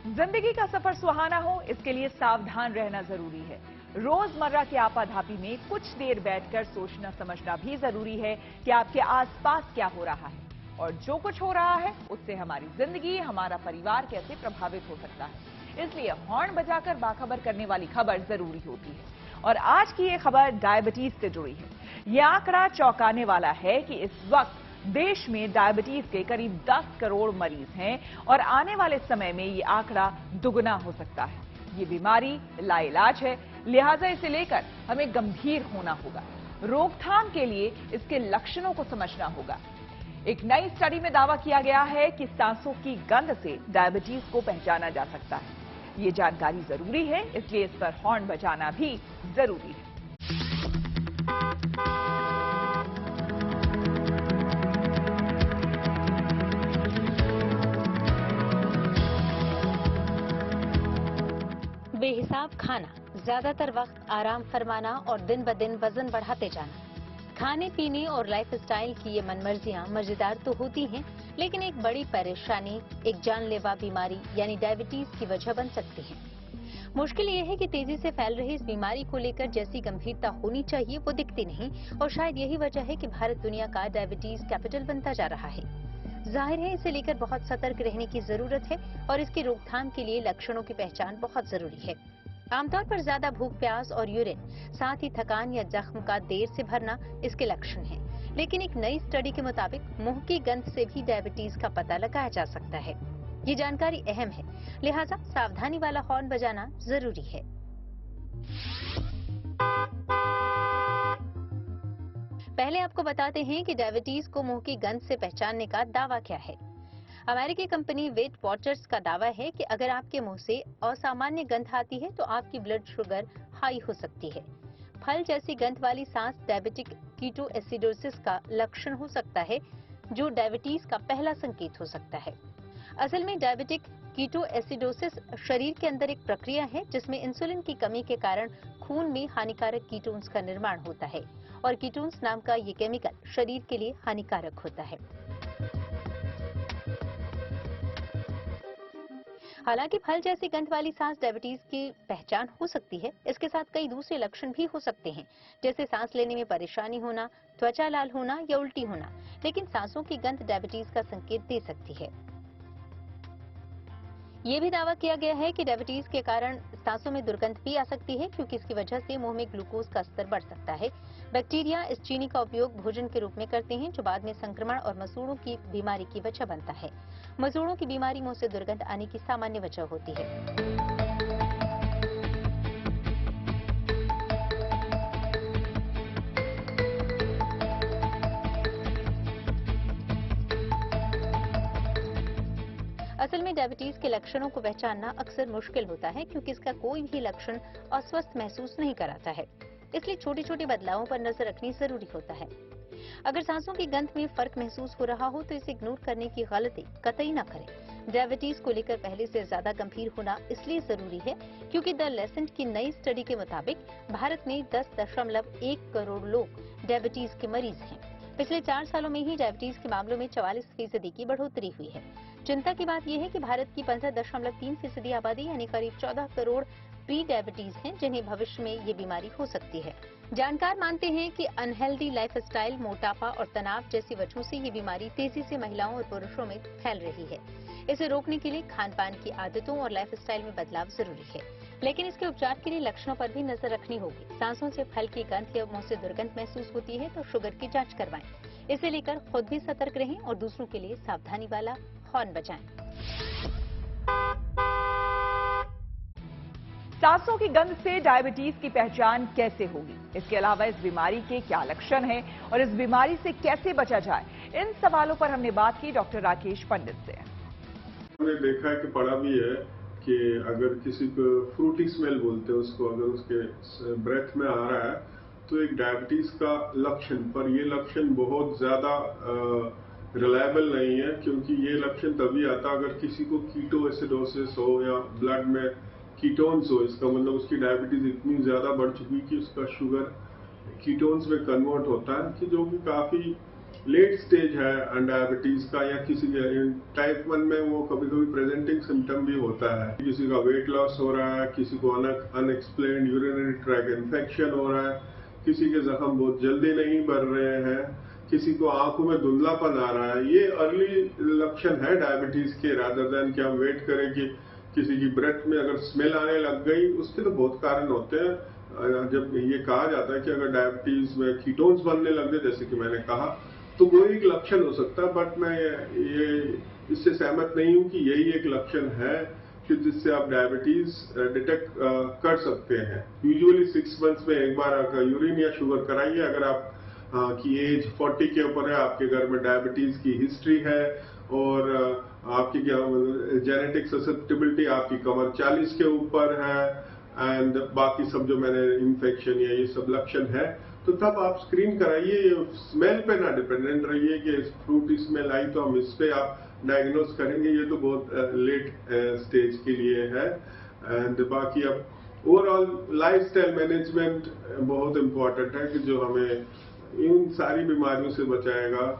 जिंदगी का सफर सुहाना हो, इसके लिए सावधान रहना जरूरी है। रोजमर्रा की आपाधापी में कुछ देर बैठकर सोचना समझना भी जरूरी है कि आपके आसपास क्या हो रहा है और जो कुछ हो रहा है उससे हमारी जिंदगी, हमारा परिवार कैसे प्रभावित हो सकता है। इसलिए हॉर्न बजाकर बाखबर करने वाली खबर जरूरी होती है। और आज की ये खबर डायबिटीज से जुड़ी है। यह आंकड़ा चौंकाने वाला है कि इस वक्त देश में डायबिटीज के करीब 10 करोड़ मरीज हैं और आने वाले समय में ये आंकड़ा दुगना हो सकता है। ये बीमारी लाइलाज है, लिहाजा इसे लेकर हमें गंभीर होना होगा। रोकथाम के लिए इसके लक्षणों को समझना होगा। एक नई स्टडी में दावा किया गया है कि सांसों की गंध से डायबिटीज को पहचाना जा सकता है। ये जानकारी जरूरी है, इसलिए इस पर हॉर्न बजाना भी जरूरी है। बेहिसाब खाना, ज्यादातर वक्त आराम फरमाना और दिन ब दिन वजन बढ़ाते जाना। खाने पीने और लाइफस्टाइल की ये मनमर्जियां मजेदार तो होती हैं, लेकिन एक बड़ी परेशानी, एक जानलेवा बीमारी यानी डायबिटीज की वजह बन सकती है। मुश्किल ये है कि तेजी से फैल रही इस बीमारी को लेकर जैसी गंभीरता होनी चाहिए वो दिखती नहीं, और शायद यही वजह है कि भारत दुनिया का डायबिटीज कैपिटल बनता जा रहा है। जाहिर है इसे लेकर बहुत सतर्क रहने की जरूरत है और इसकी रोकथाम के लिए लक्षणों की पहचान बहुत जरूरी है। आमतौर पर ज्यादा भूख, प्यास और यूरिन, साथ ही थकान या जख्म का देर से भरना इसके लक्षण हैं। लेकिन एक नई स्टडी के मुताबिक मुंह की गंध से भी डायबिटीज का पता लगाया जा सकता है। ये जानकारी अहम है, लिहाजा सावधानी वाला हॉर्न बजाना जरूरी है। पहले आपको बताते हैं कि डायबिटीज को मुंह की गंध से पहचानने का दावा क्या है। अमेरिकी कंपनी वेट वॉचर्स का दावा है कि अगर आपके मुंह से असामान्य गंध आती है तो आपकी ब्लड शुगर हाई हो सकती है। फल जैसी गंध वाली सांस डायबिटिक कीटोएसिडोसिस का लक्षण हो सकता है, जो डायबिटीज का पहला संकेत हो सकता है। असल में डायबिटिक कीटोएसिडोसिस शरीर के अंदर एक प्रक्रिया है जिसमें इंसुलिन की कमी के कारण खून में हानिकारक कीटोन्स का निर्माण होता है और कीटोन्स नाम का ये केमिकल शरीर के लिए हानिकारक होता है। हालांकि फल जैसी गंध वाली सांस डायबिटीज की पहचान हो सकती है, इसके साथ कई दूसरे लक्षण भी हो सकते हैं, जैसे सांस लेने में परेशानी होना, त्वचा लाल होना या उल्टी होना। लेकिन सांसों की गंध डायबिटीज का संकेत दे सकती है। ये भी दावा किया गया है कि डायबिटीज के कारण सांसों में दुर्गंध भी आ सकती है, क्योंकि इसकी वजह से मुंह में ग्लूकोज का स्तर बढ़ सकता है। बैक्टीरिया इस चीनी का उपयोग भोजन के रूप में करते हैं, जो बाद में संक्रमण और मसूड़ों की बीमारी की वजह बनता है। मसूड़ों की बीमारी मुंह से दुर्गंध आने की सामान्य वजह होती है। असल में डायबिटीज के लक्षणों को पहचानना अक्सर मुश्किल होता है, क्योंकि इसका कोई भी लक्षण अस्वस्थ महसूस नहीं कराता है। इसलिए छोटे छोटे बदलावों पर नजर रखनी जरूरी होता है। अगर सांसों की गंध में फर्क महसूस हो रहा हो तो इसे इग्नोर करने की गलती कतई न करें। डायबिटीज को लेकर पहले से ज्यादा गंभीर होना इसलिए जरूरी है क्योंकि द लेसेंट की नई स्टडी के मुताबिक भारत में 10.1 करोड़ लोग डायबिटीज के मरीज हैं। पिछले 4 सालों में ही डायबिटीज के मामलों में 44% की बढ़ोतरी हुई है। चिंता की बात यह है कि भारत की 15.3% आबादी यानी करीब 14 करोड़ प्री डायबिटीज हैं, जिन्हें भविष्य में ये बीमारी हो सकती है। जानकार मानते हैं कि अनहेल्दी लाइफस्टाइल, मोटापा और तनाव जैसी वजहों से ये बीमारी तेजी से महिलाओं और पुरुषों में फैल रही है। इसे रोकने के लिए खान पान की आदतों और लाइफस्टाइल में बदलाव जरूरी है, लेकिन इसके उपचार के लिए लक्षणों पर भी नजर रखनी होगी। सांसों से फल की गंध या मुंह से दुर्गंध महसूस होती है तो शुगर की जांच करवाएं। इसे लेकर खुद भी सतर्क रहें और दूसरों के लिए सावधानी वाला हॉर्न बजाएं। सांसों की गंध से डायबिटीज की पहचान कैसे होगी? इसके अलावा इस बीमारी के क्या लक्षण हैं और इस बीमारी से कैसे बचा जाए? इन सवालों पर हमने बात की डॉक्टर राकेश पंडित से। हमने देखा है कि पढ़ा भी है कि अगर किसी को फ्रूटी स्मेल बोलते हैं उसको, अगर उसके ब्रेथ में आ रहा है तो एक डायबिटीज का लक्षण, पर ये लक्षण बहुत ज्यादा रिलायबल नहीं है, क्योंकि ये लक्षण तभी आता अगर किसी को कीटोएसिडोसिस हो या ब्लड में कीटोन्स हो। इसका मतलब उसकी डायबिटीज इतनी ज्यादा बढ़ चुकी कि उसका शुगर कीटोन्स में कन्वर्ट होता है, कि जो कि काफी लेट स्टेज है डायबिटीज का या किसी के टाइप 1 में वो कभी कभी प्रेजेंटिंग सिम्टम भी होता है, किसी का वेट लॉस हो रहा है, किसी को अनएक्सप्लेन्ड यूरिनरी ट्रैक इन्फेक्शन हो रहा है, किसी के जख्म बहुत जल्दी नहीं बढ़ रहे हैं, किसी को आंखों में धुंधलापन आ रहा है। ये अर्ली लक्षण है डायबिटीज के, रादर देन कि हम वेट करें कि किसी की ब्रेथ में अगर स्मेल आने लग गई। उसके तो बहुत कारण होते हैं। जब ये कहा जाता है कि अगर डायबिटीज में कीटोन्स बनने लग गए, जैसे कि मैंने कहा, तो वो एक लक्षण हो सकता है, बट मैं ये इससे सहमत नहीं हूं कि यही एक लक्षण है कि जिससे आप डायबिटीज डिटेक्ट कर सकते हैं। यूजुअली 6 मंथ्स में एक बार यूरिन या शुगर कराइए। अगर आप की एज 40 के ऊपर है, आपके घर में डायबिटीज की हिस्ट्री है और आपकी जेनेटिक ससेप्टेबिलिटी, आपकी कमर 40 के ऊपर है एंड बाकी सब जो मैंने इन्फेक्शन या ये सब लक्षण है, तो तब आप स्क्रीन कराइए। स्मेल पे ना डिपेंडेंट रहिए कि फ्रूटी स्मेल आई तो हम इस पे आप डायग्नोज करेंगे, ये तो बहुत लेट स्टेज के लिए है। एंड बाकी अब ओवरऑल लाइफस्टाइल मैनेजमेंट बहुत इंपॉर्टेंट है कि जो हमें इन सारी बीमारियों से बचाएगा।